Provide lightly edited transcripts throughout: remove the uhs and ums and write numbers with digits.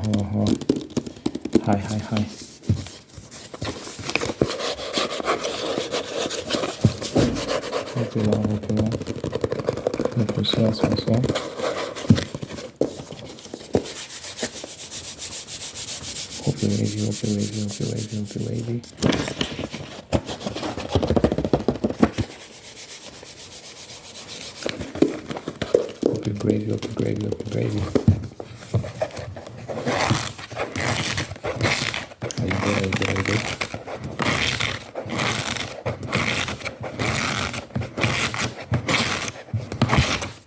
Hi. Hope you're well. Hope you're so. Hope you're wavy. Hope you're gravy. Are you good?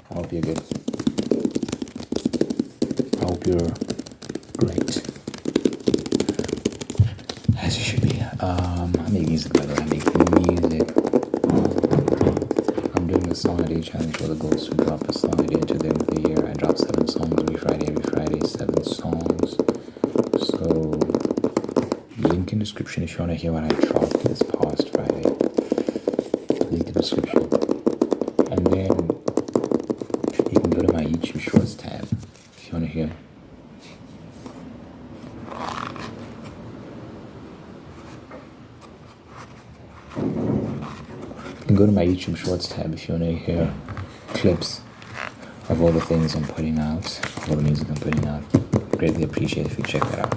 I hope you're good. I hope you're great. As you should be. I make music, by the way. I make music. I'm doing the song a day challenge for the goals to drop a song a day until the end of the year. I drop 7 songs every Friday, 7 songs. So, link in description if you want to hear what I dropped this past Friday. Link in description. And then you can go to my YouTube Shorts tab if you want to hear. You can go to my YouTube Shorts tab if you want to hear clips of all the things I'm putting out, all the music I'm putting out. Greatly appreciate if you check that out.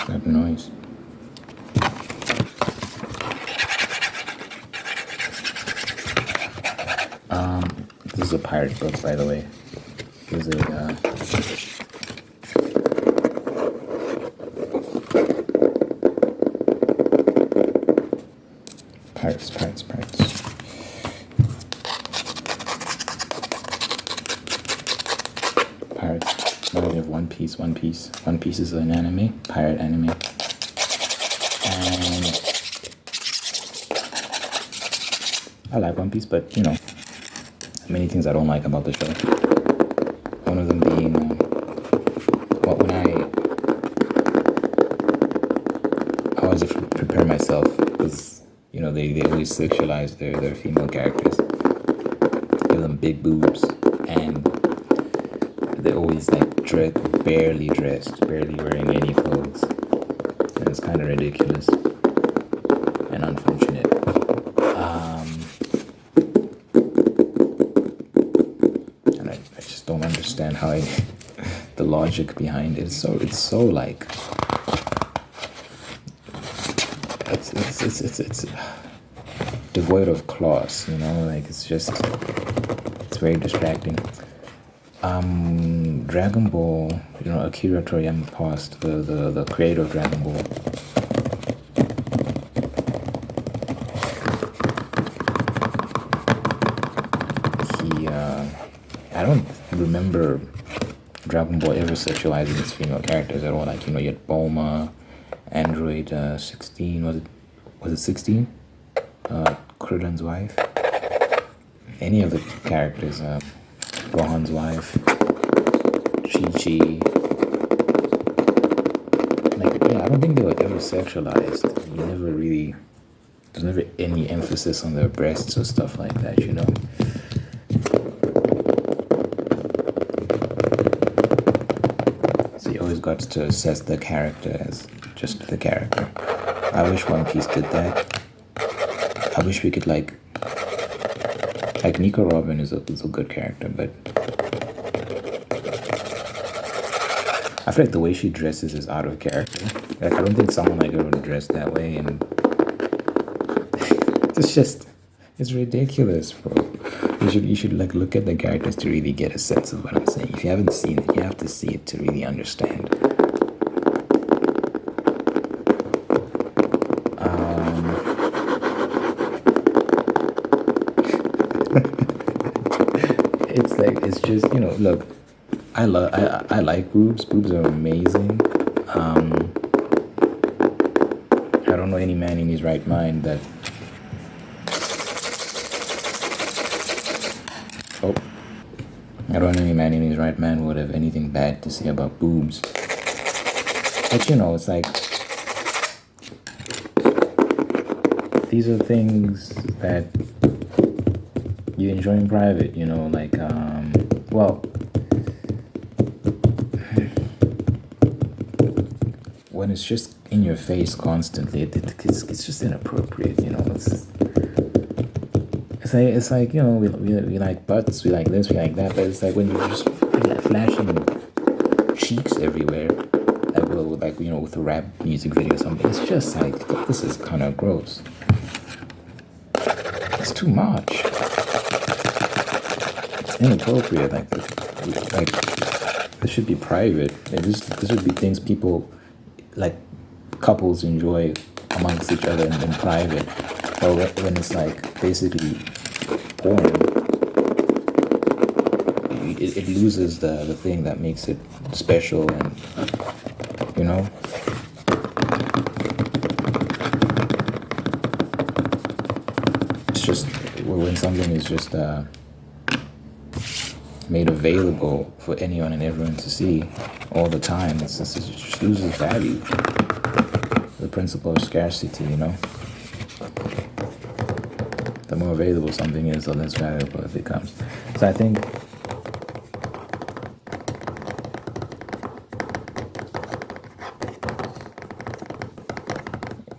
That noise. This is a pirate book, by the way. This is a pirates. Melody of One Piece. One Piece is an anime, pirate anime. And I like One Piece, but many things I don't like about the show. One of them being, when I always have to prepare myself, because they always sexualize their female characters, give them big boobs, and they're always like barely dressed, barely wearing any clothes, and it's kind of ridiculous and unfortunate. And I just don't understand how the logic behind it. So it's so like it's devoid of class, like it's very distracting. Dragon Ball, Akira Toriyama passed, the creator of Dragon Ball. I don't remember Dragon Ball ever sexualizing its female characters at all. Like, you had Bulma, Android 16, was it 16? Kruden's wife. Any of the characters, Gohan's wife, Chi-Chi. I don't think they were ever sexualized. There's never any emphasis on their breasts or stuff like that, So you always got to assess the character as just the character. I wish One Piece did that. I wish we could like Nico Robin is a good character, but I feel like the way she dresses is out of character. Like, I don't think someone like her would dress that way, and it's ridiculous, bro. You should like look at the characters to really get a sense of what I'm saying. If you haven't seen it, you have to see it to really understand. It's just, look, I like boobs. Boobs are amazing. I don't know any man in his right mind that. Oh, I don't know any man in his right mind who would have anything bad to say about boobs. But you know, it's like, these are things that you enjoy in private, you know, like, well, when it's just in your face constantly, it's just inappropriate, you know. It's like you know, we like butts, we like this, we like that, but it's like when you're just like flashing cheeks everywhere, like you know, with a rap music video or something, it's just like, this is kind of gross. It's too much. It's inappropriate. Like this should be private. This should be things people, like couples, enjoy amongst each other in private. Or when it's like basically porn, it loses the thing that makes it special, and you know. It's just when something is just made available for anyone and everyone to see all the time, it just loses value. The principle of scarcity, you know. The more available something is, the less valuable it becomes. So I think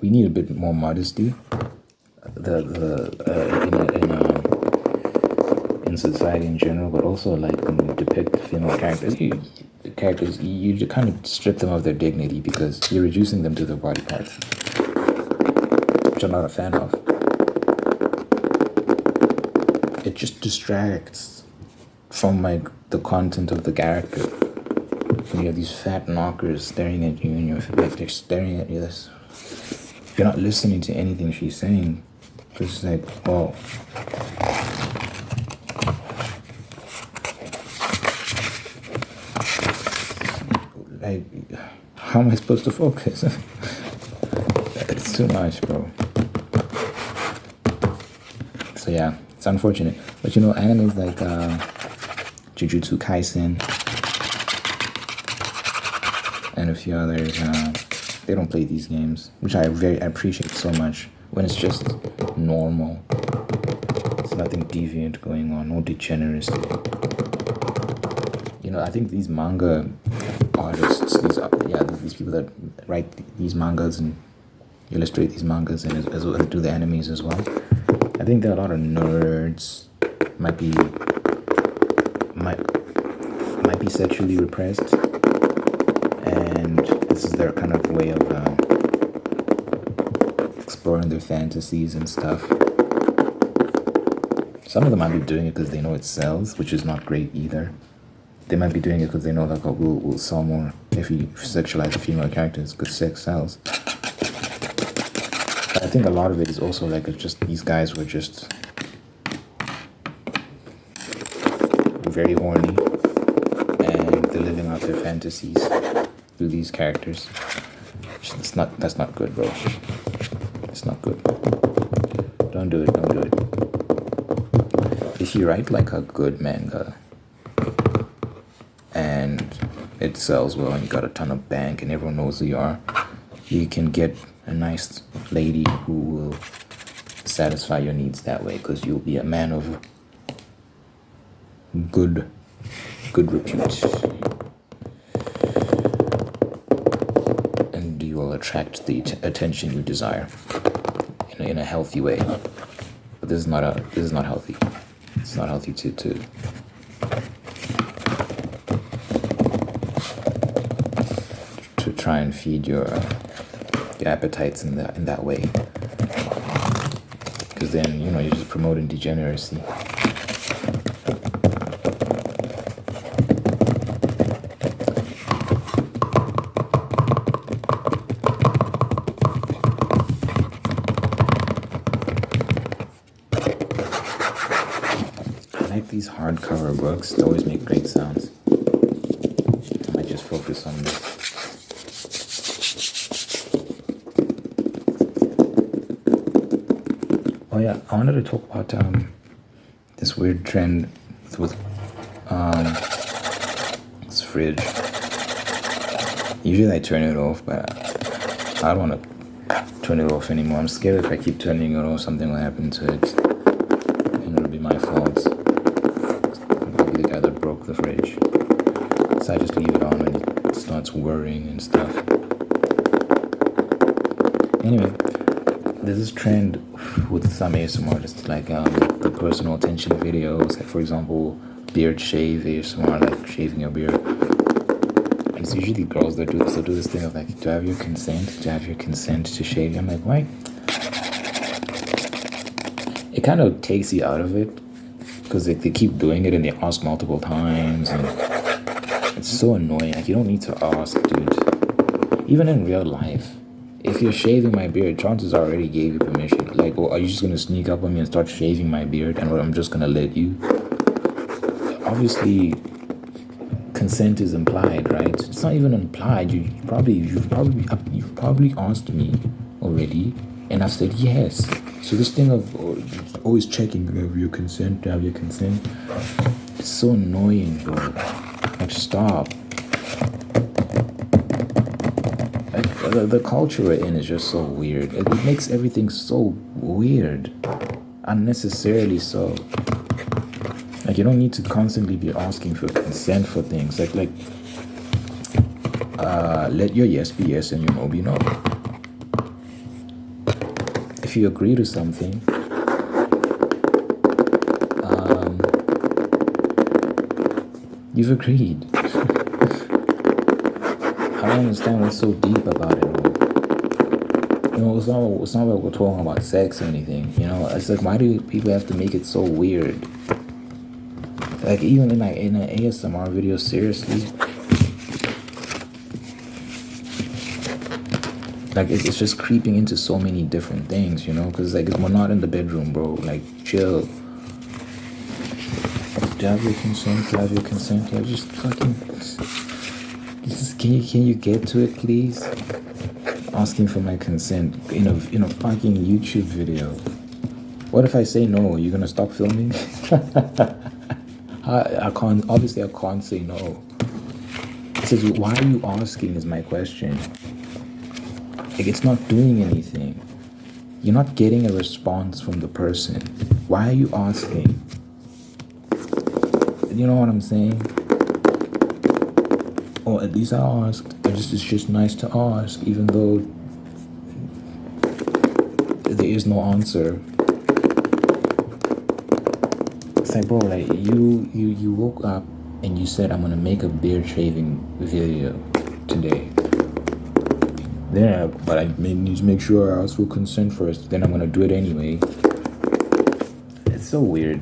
we need a bit more modesty. In society in general, but also like when you depict female characters, you kind of strip them of their dignity because you're reducing them to their body parts, which I'm not a fan of. It just distracts from like the content of the character. When you have these fat knockers staring at you, and they're staring at you. You're not listening to anything she's saying. It's like, well, how am I supposed to focus? It's too much, bro. So yeah, it's unfortunate. But you know, animes like Jujutsu Kaisen and a few others, they don't play these games, which I appreciate so much. When it's just normal, there's nothing deviant going on, no degeneracy. You know, I think these manga artists, these people that write these mangas and illustrate these mangas and as well do the animes as well, I think there are a lot of nerds, might be sexually repressed, and this is their kind of way of exploring their fantasies and stuff. Some of them might be doing it because they know it sells, which is not great either. They might be doing it because they know, like, oh, we'll sell more if we sexualize the female characters because sex sells. But I think a lot of it is also like it's just these guys were just very horny and they're living out their fantasies through these characters. That's not good, bro. It's not good. Don't do it. If you write like a good manga and it sells well and you got a ton of bank and everyone knows who you are, you can get a nice lady who will satisfy your needs that way because you'll be a man of good repute. And you will attract the attention you desire in a healthy way. But this is not healthy. It's not healthy to try and feed your appetites in that way. Because then you're just promoting degeneracy. These hardcover books, they always make great sounds. I might just focus on this. Oh yeah, I wanted to talk about this weird trend with This fridge. Usually I turn it off, but I don't want to turn it off anymore. I'm scared if I keep turning it off, something will happen to it, and it'll be my fault. I'll be the guy that broke the fridge. So I just leave it on when it starts whirring and stuff. Anyway, there's this trend with some ASMR artists, like the personal attention videos, like for example, beard shave ASMR, like shaving your beard. And it's usually girls that do this. They'll do this thing of like, do I have your consent? Do I have your consent to shave? I'm like, why? It kind of takes you out of it because they keep doing it and they ask multiple times, and it's so annoying. Like, you don't need to ask, dude. Even in real life, if you're shaving my beard, chances are I already gave you permission. Like, well, are you just gonna sneak up on me and start shaving my beard, and I'm just gonna let you? Obviously, consent is implied, right? It's not even implied. You've probably asked me already, and I've said yes. So this thing of always checking, have your consent, have your consent, it's so annoying, bro. Like, stop. The culture we're in is just so weird. It makes everything so weird, unnecessarily so. Like, you don't need to constantly be asking for consent for things. Like, let your yes be yes and your no be no. If you agree to something, you've agreed. I don't understand what's so deep about it all. You know, it's not like we're talking about sex or anything. You know, it's like, why do people have to make it so weird? Like, even in an ASMR video, seriously. Like, it's just creeping into so many different things, you know? Because, like, we're not in the bedroom, bro. Like, chill. Do you have your consent? Do you have your consent? Yeah, just fucking... Can you get to it, please? Asking for my consent in a fucking YouTube video. What if I say no? You're gonna stop filming? I can't say no. It says, why are you asking is my question. Like, it's not doing anything. You're not getting a response from the person. Why are you asking? You know what I'm saying? Or at least I asked. It's just nice to ask, even though there is no answer. It's like, bro, like you woke up and you said, I'm gonna make a beard shaving video today. Then, but I need to make sure I ask for consent first. Then I'm gonna do it anyway. It's so weird.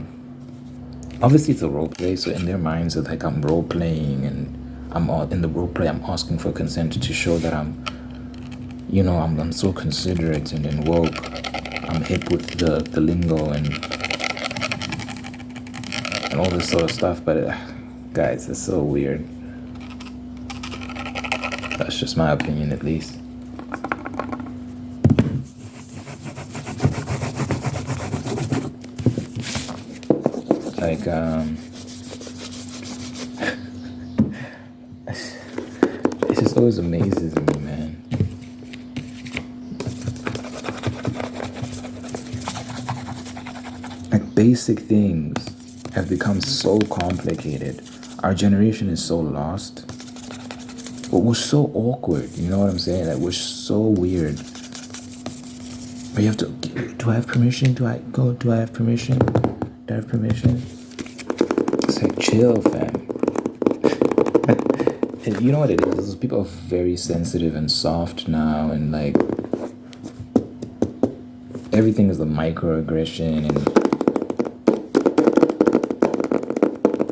Obviously, it's a role play, so in their minds, it's like I'm role playing, and I'm in the role play. I'm asking for consent to show that I'm so considerate and woke. I'm hip with the lingo and all this sort of stuff. But guys, it's so weird. That's just my opinion, at least. Like, it just always amazes me, man. Like, basic things have become so complicated. Our generation is so lost. But we're so awkward, you know what I'm saying? Like, we're so weird. But you have to, do I have permission? Do I go? Do I have permission? Do I have permission? It's like, chill, fam. And you know what it is? People are very sensitive and soft now, and like, everything is a microaggression, and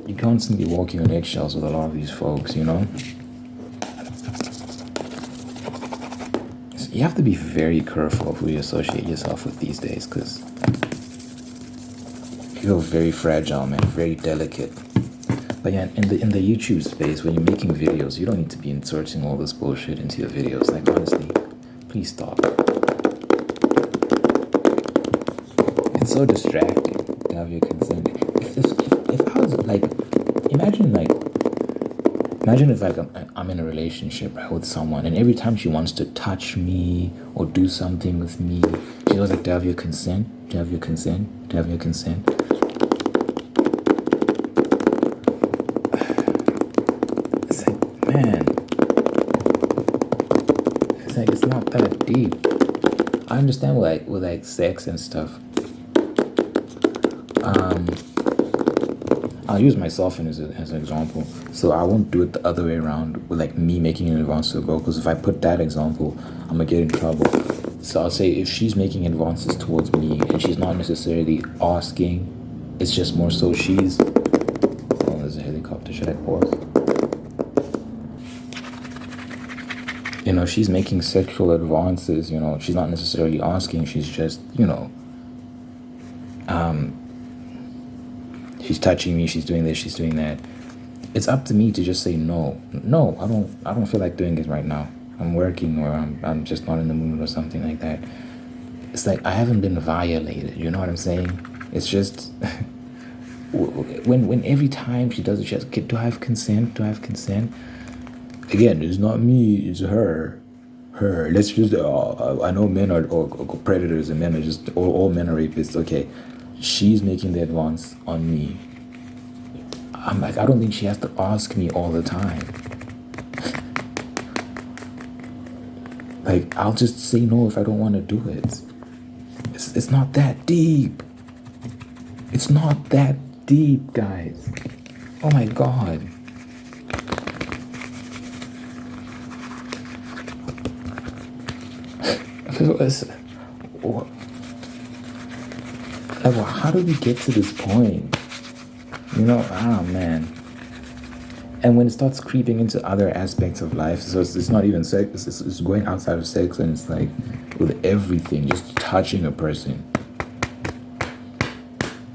you're constantly walking on eggshells with a lot of these folks, you know? So you have to be very careful of who you associate yourself with these days, because people are very fragile, man, very delicate. But yeah, in the YouTube space, when you're making videos, you don't need to be inserting all this bullshit into your videos. Like, honestly, please stop. It's so distracting to have your consent. If I was like, imagine if like I'm in a relationship, right, with someone, and every time she wants to touch me or do something with me, she goes like, "Do you have your consent? Do you have your consent? Do you have your consent?" It's like, man, it's like it's not that deep. I understand with like sex and stuff. I'll use myself as an example. So I won't do it the other way around with like me making an advance to a girl, because if I put that example, I'm gonna get in trouble. So I'll say if she's making advances towards me and she's not necessarily asking, it's just more so she's. Oh, there's a helicopter. Should I pause? You know, she's making sexual advances. You know, she's not necessarily asking. She's just, you know, she's touching me, she's doing this, she's doing that. It's up to me to just say no. No, I don't feel like doing it right now. I'm working, or I'm just not in the mood or something like that. It's like I haven't been violated, you know what I'm saying? It's just when every time she does it, she has, do I have consent? Do I have consent? Again, it's not me, it's her. Let's just I know men are or predators, and men are just all men are rapists. Okay, she's making the advance on me. I'm like, I don't think she has to ask me all the time. Like, I'll just say no if I don't want to do it. It's not that deep. It's not that deep, guys. Oh my God. Like, well, how did we get to this point? You know, man. And when it starts creeping into other aspects of life, so it's not even sex, it's going outside of sex, and it's like with everything, just touching a person.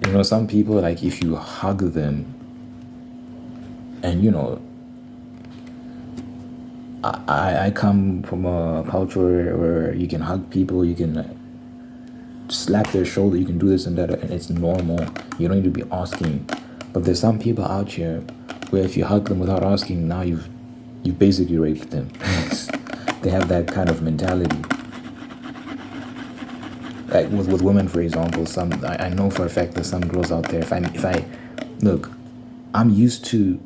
You know, some people, like, if you hug them, and you know, I come from a culture where you can hug people, you can slap their shoulder, you can do this and that, and it's normal. You don't need to be asking. But there's some people out here where if you hug them without asking, now you've basically raped them. They have that kind of mentality. Like with women, for example, I know for a fact that some girls out there, if I look, I'm used to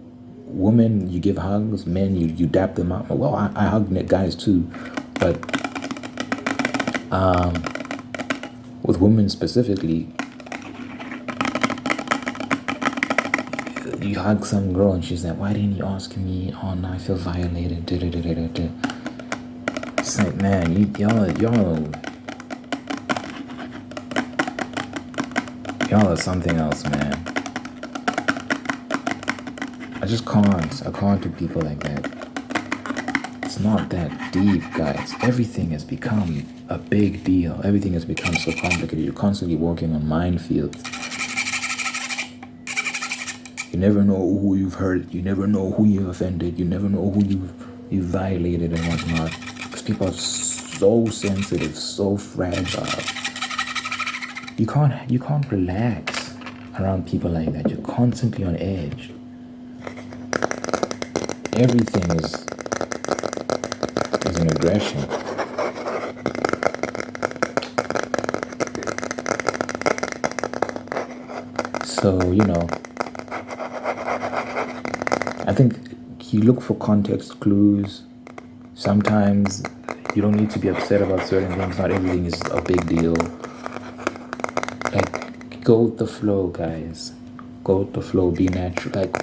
women, you give hugs, men, you dap them out. Well, I hug guys too, but with women specifically, you hug some girl and she's like, "Why didn't you ask me? Oh no, I feel violated." It's like, man, y'all are something else, man. I can't do people like that. It's not that deep, guys. Everything has become a big deal. Everything has become so complicated. You're constantly walking on minefields. You never know who you've hurt. You never know who you've offended. You never know who you've violated and whatnot. Because people are so sensitive, so fragile. You can't relax around people like that. You're constantly on edge. Everything is an aggression. So, you know, I think you look for context clues. Sometimes you don't need to be upset about certain things. Not everything is a big deal. Like, go with the flow, guys. Go with the flow. Be natural. Like,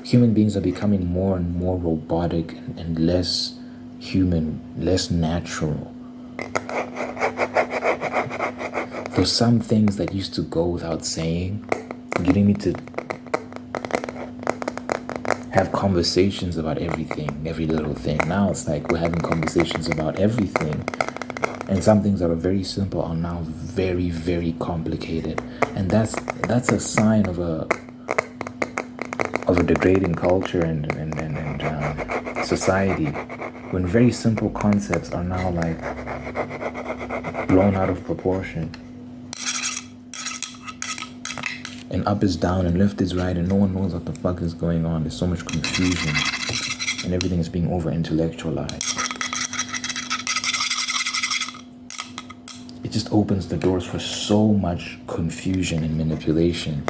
human beings are becoming more and more robotic and less human, less natural. There's some things that used to go without saying. You didn't need to have conversations about everything, every little thing. Now it's like we're having conversations about everything. And some things that are very simple are now very, very complicated. And that's a sign of a degrading culture and society, when very simple concepts are now like blown out of proportion. and up is down and left is right and no one knows what the fuck is going on. There's so much confusion and everything is being over intellectualized. It just opens the doors for so much confusion and manipulation.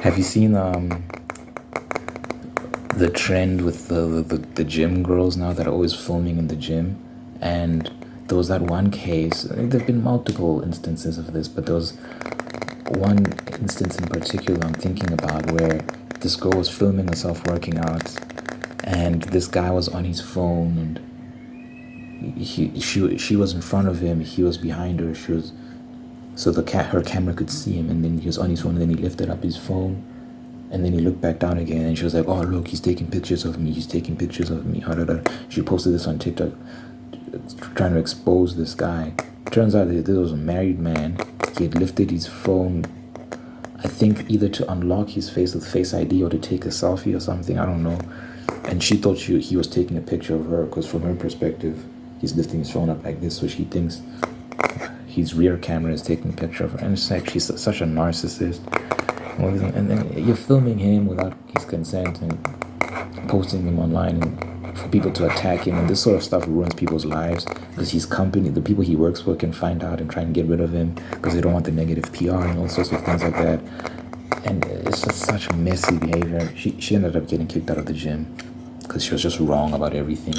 Have you seen the trend with the gym girls now that are always filming in the gym? And there was that one case, there have been multiple instances of this, but there was one instance in particular I'm thinking about where this girl was filming herself working out and this guy was on his phone and she was in front of him, he was behind her, so her camera could see him, and then he was on his phone and then he lifted up his phone and then he looked back down again and she was like, oh look, he's taking pictures of me. She posted this on TikTok trying to expose this guy. Turns out that this was a married man. He had lifted his phone, I think either to unlock his face with Face ID or to take a selfie or something, I don't know. And she thought he was taking a picture of her because from her perspective, he's lifting his phone up like this, so she thinks his rear camera is taking a picture of her. And it's like, she's such a narcissist. And then you're filming him without his consent and posting him online and for people to attack him, and this sort of stuff ruins people's lives because his company, the people he works for, can find out and try and get rid of him because they don't want the negative PR and all sorts of things like that. And it's just such messy behavior. She ended up getting kicked out of the gym because she was just wrong about everything.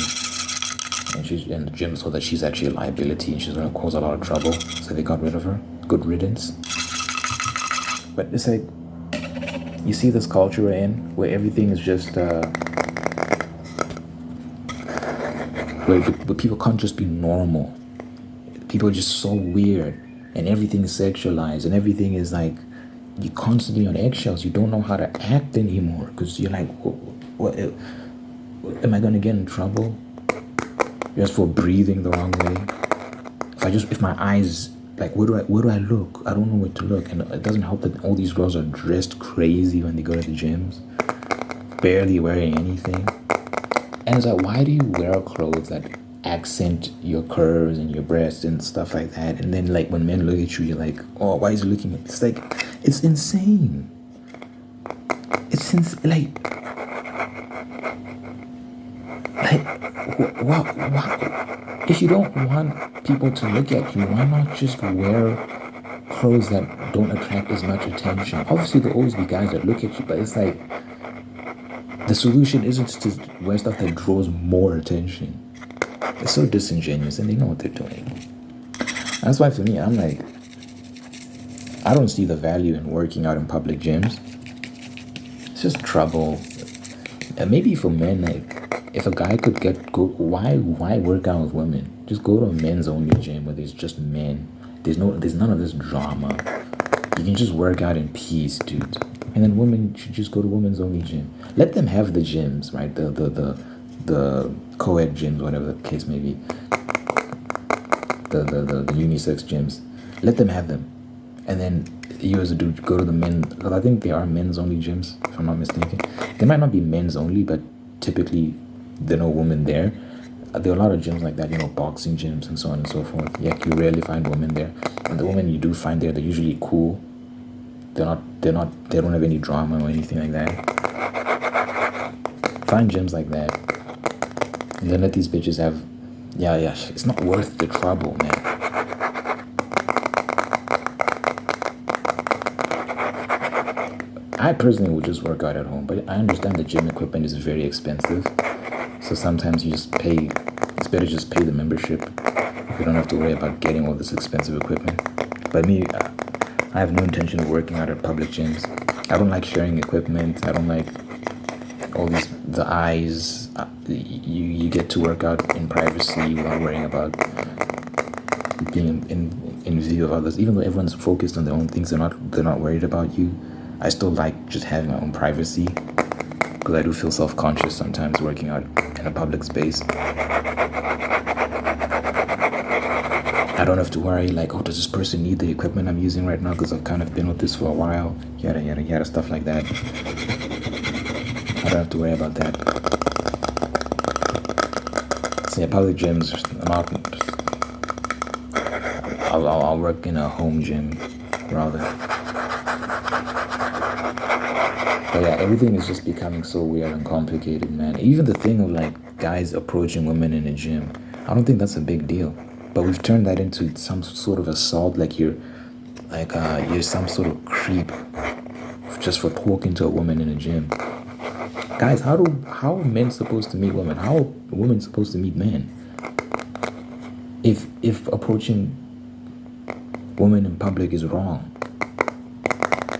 And the gym saw that she's actually a liability and she's going to cause a lot of trouble, so they got rid of her. Good riddance. But it's like, you see this culture we're in where everything is just where people can't just be normal. People are just so weird and everything is sexualized and everything is like, you're constantly on eggshells. You don't know how to act anymore because you're like, what am I going to get in trouble just for breathing the wrong way? If my eyes, like, where do I look? I don't know where to look. And it doesn't help that all these girls are dressed crazy when they go to the gyms, barely wearing anything. And it's like, why do you wear clothes that accent your curves and your breasts and stuff like that? And then, like, when men look at you, you're like, oh, why is he looking at me? It's like, it's insane. Wow. If you don't want people to look at you, why not just wear clothes that don't attract as much attention? Obviously, there'll always be guys that look at you, but it's like, the solution isn't to wear stuff that draws more attention. It's so disingenuous, and they know what they're doing. That's why for me, I'm like, I don't see the value in working out in public gyms. It's just trouble. And maybe for men, like, if a guy could why work out with women? Just go to a men's only gym where there's just men. There's none of this drama. You can just work out in peace, dude. And then women should just go to women's only gym. Let them have the gyms, right? The co-ed gyms, whatever the case may be. The unisex gyms. Let them have them. And then you as a dude go to the men, because I think they are men's only gyms, if I'm not mistaken. They might not be men's only, but typically there are no women there. There are a lot of gyms like that, boxing gyms and so on and so forth. Yeah, you rarely find women there. And the women you do find there, they're usually cool. They don't have any drama or anything like that. Find gyms like that. And then let these bitches have, it's not worth the trouble, man. I personally would just work out at home, but I understand the gym equipment is very expensive. So sometimes it's better just pay the membership. You don't have to worry about getting all this expensive equipment. But me, I have no intention of working out at public gyms. I don't like sharing equipment. I don't like all the eyes. You get to work out in privacy without worrying about being in view of others. Even though everyone's focused on their own things, they're not worried about you. I still like just having my own privacy because I do feel self-conscious sometimes working out in a public space. I don't have to worry like, oh, does this person need the equipment I'm using right now because I've kind of been with this for a while, yada, yada, yada, stuff like that. I don't have to worry about that. So yeah, public gyms, I'll work in a home gym rather. But yeah, everything is just becoming so weird and complicated, man. Even the thing of like guys approaching women in a gym, I don't think that's a big deal. But we've turned that into some sort of assault, like you're some sort of creep just for talking to a woman in a gym. Guys, how are men supposed to meet women? How are women supposed to meet men? If approaching women in public is wrong,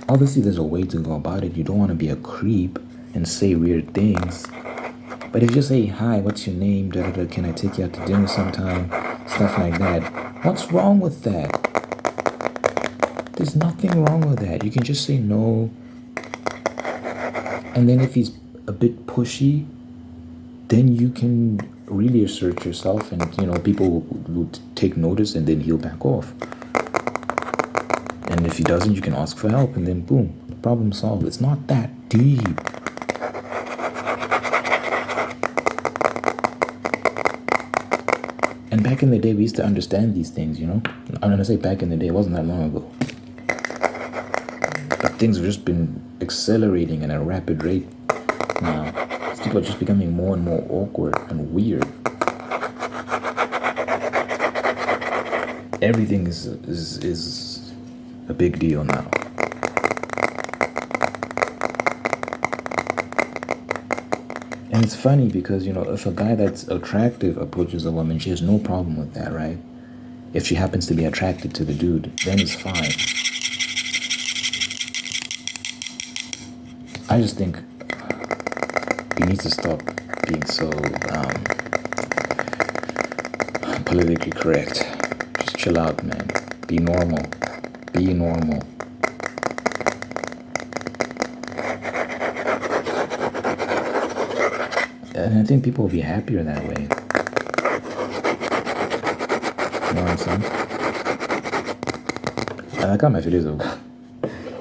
obviously there's a way to go about it. You don't want to be a creep and say weird things. But if you say, hi, what's your name? Da, da, da, can I take you out to dinner sometime? Stuff like that. What's wrong with that? There's nothing wrong with that. You can just say no. And then if he's a bit pushy, then you can really assert yourself, and people will take notice, and then he'll back off. And if he doesn't, you can ask for help, and then boom, problem solved. It's not that deep. And back in the day, we used to understand these things, I'm going to say back in the day, it wasn't that long ago. But things have just been accelerating at a rapid rate now. People are just becoming more and more awkward and weird. Everything is a big deal now. And it's funny because, if a guy that's attractive approaches a woman, she has no problem with that, right? If she happens to be attracted to the dude, then it's fine. I just think we need to stop being so politically correct. Just chill out, man. Be normal. Be normal. And I think people will be happier that way. You know what I'm saying? I like how my videos have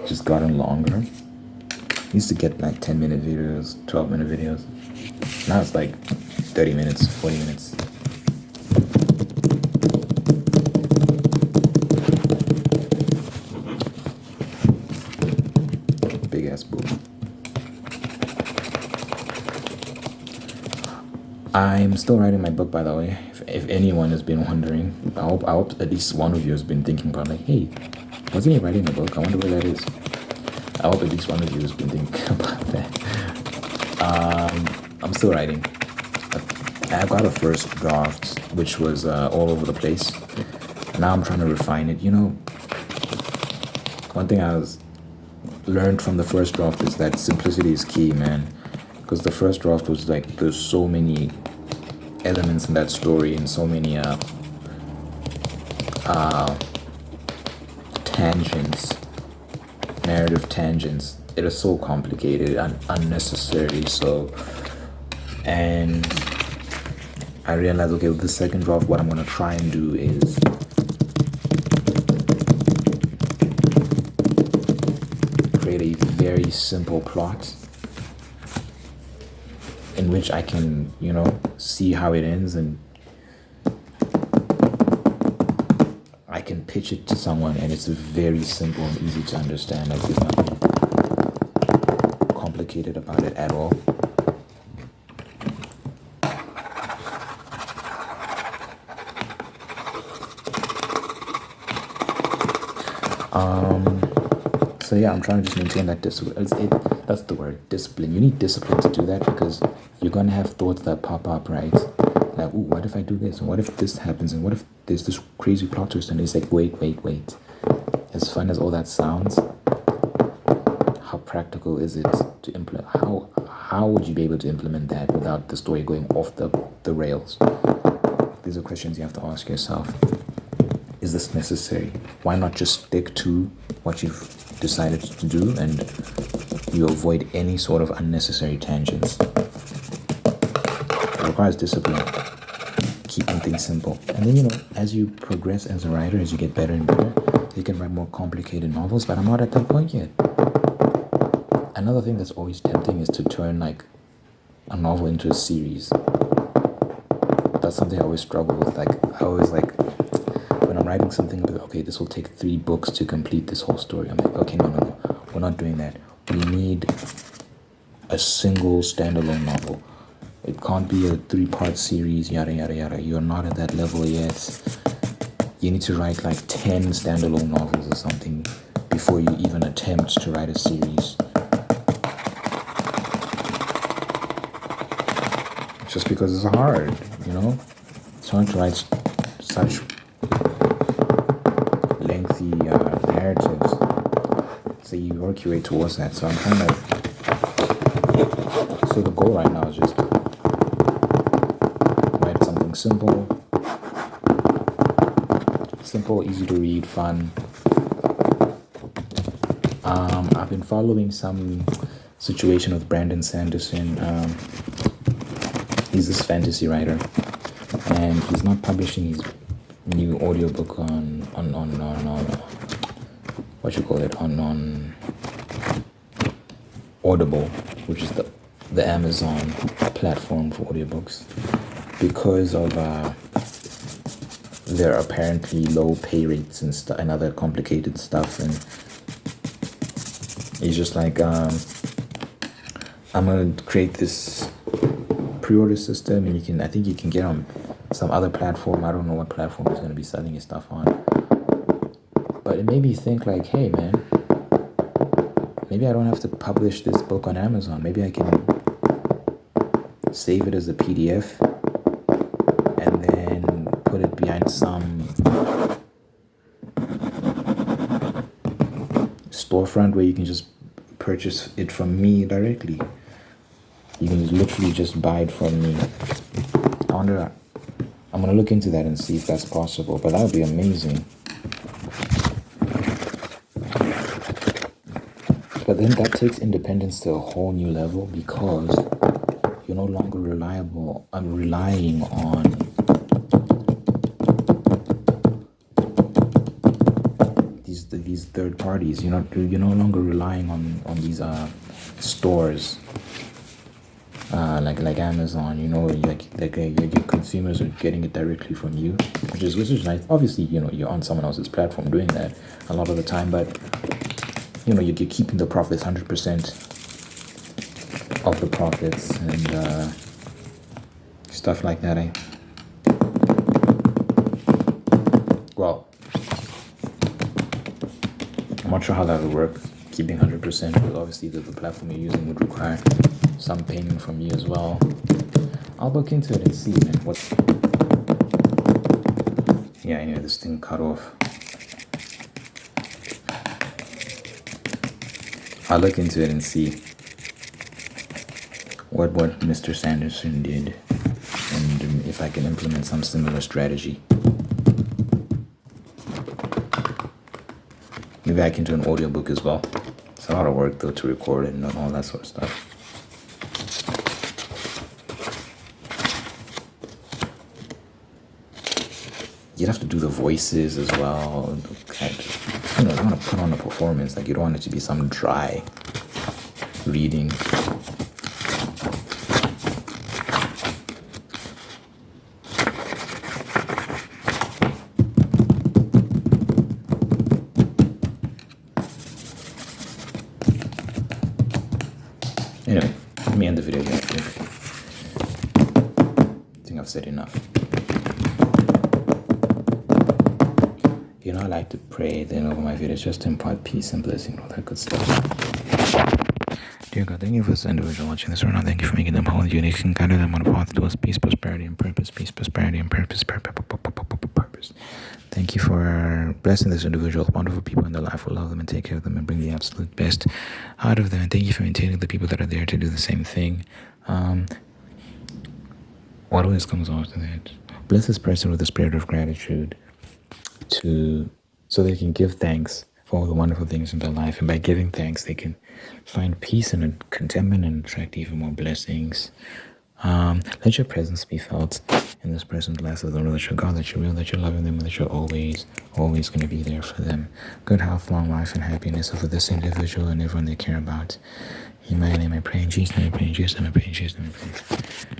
just gotten longer. I used to get like 10-minute videos, 12-minute videos. Now it's like 30 minutes, 40 minutes. Big ass boob. I'm still writing my book, by the way. If anyone has been wondering, I hope at least one of you has been thinking about like, hey, wasn't he writing a book? I wonder where that is. I hope at least one of you has been thinking about that. I'm still writing. I've got a first draft, which was all over the place. Now I'm trying to refine it. One thing I learned from the first draft is that simplicity is key, man. Because the first draft was like, there's so many elements in that story and so many tangents. Narrative tangents. It is so complicated and unnecessary so. And I realized, okay, with the second draft, what I'm going to try and do is create a very simple plot in which I can, see how it ends, and I can pitch it to someone, and it's very simple and easy to understand. Like, there's nothing complicated about it at all. So yeah, I'm trying to just maintain that discipline. That's the word, discipline. You need discipline to do that, because you're gonna have thoughts that pop up, right? Like, ooh, what if I do this? And what if this happens? And what if there's this crazy plot twist? And it's like, wait. As fun as all that sounds, how practical is it to implement? How would you be able to implement that without the story going off the rails? These are questions you have to ask yourself. Is this necessary? Why not just stick to what you've decided to do, and you avoid any sort of unnecessary tangents? It requires discipline, keeping things simple. And then, as you progress as a writer, as you get better and better, you can write more complicated novels, but I'm not at that point yet. Another thing that's always tempting is to turn like a novel into a series. That's something I always struggle with. Like, I always like, when I'm writing something, I'm like, okay, this will take 3 books to complete this whole story. I'm like, okay, no, we're not doing that. We need a single standalone novel. It can't be a 3-part series, yada, yada, yada. You're not at that level yet. You need to write like 10 standalone novels or something before you even attempt to write a series. Just because it's hard, you know? It's hard to write such lengthy narratives. So you work your way towards that. So I'm kind of... So the goal right now is just write something simple, easy to read, fun. I've been following some situation with Brandon Sanderson. He's this fantasy writer, and he's not publishing his new audiobook on what you call it, on Audible, which is the Amazon platform for audiobooks, because of their apparently low pay rates and stuff and other complicated stuff. And he's just like, I'm gonna create this pre-order system, and I think you can get on some other platform. I don't know what platform he's gonna be selling his stuff on, but it made me think like, hey man, maybe I don't have to publish this book on Amazon. Maybe I can save it as a PDF and then put it behind some storefront where you can just purchase it from me directly. You can literally just buy it from me. I wonder, I'm gonna look into that and see if that's possible, but that would be amazing. But then that takes independence to a whole new level, because you're no longer relying on these third parties. You're no longer relying on these stores like Amazon. You know, like your consumers are getting it directly from you, which is nice. Obviously, you know, you're on someone else's platform doing that a lot of the time, but you know, you're keeping the profits, 100% of the profits, and stuff like that. Well, I'm not sure how that would work, keeping 100%, because obviously the platform you're using would require some payment from you as well. I'll look into it and see, man. Yeah, anyway, this thing cut off. I'll look into it and see what Mr. Sanderson did, and if I can implement some similar strategy. Maybe I can do an audiobook as well. It's a lot of work though to record it and all that sort of stuff. You'd have to do the voices as well. You know, you want to put on a performance. Like, you don't want it to be some dry reading. Anyway, let me end the video here. I think I've said enough. You know, I like to pray at the end of my videos just to impart peace and blessing, all that good stuff. Dear God, thank you for this individual watching this right now. Thank you for making them whole, unique, and guiding them on a path towards peace, prosperity, and purpose. Peace, prosperity, and purpose. Thank you for blessing this individual with wonderful people in their life who love them and take care of them and bring the absolute best out of them. And thank you for maintaining the people that are there to do the same thing. What always comes after that? Bless this person with a spirit of gratitude, so they can give thanks for all the wonderful things in their life, and by giving thanks they can find peace and contentment and attract even more blessings. Let your presence be felt in this person's life, so they know that you're God, that you're real, that you're loving them, and that you're always going to be there for them. Good health, long life, and happiness over this individual and everyone they care about. In my name I pray, in Jesus' name I pray, in Jesus' name I pray, in Jesus' name I pray.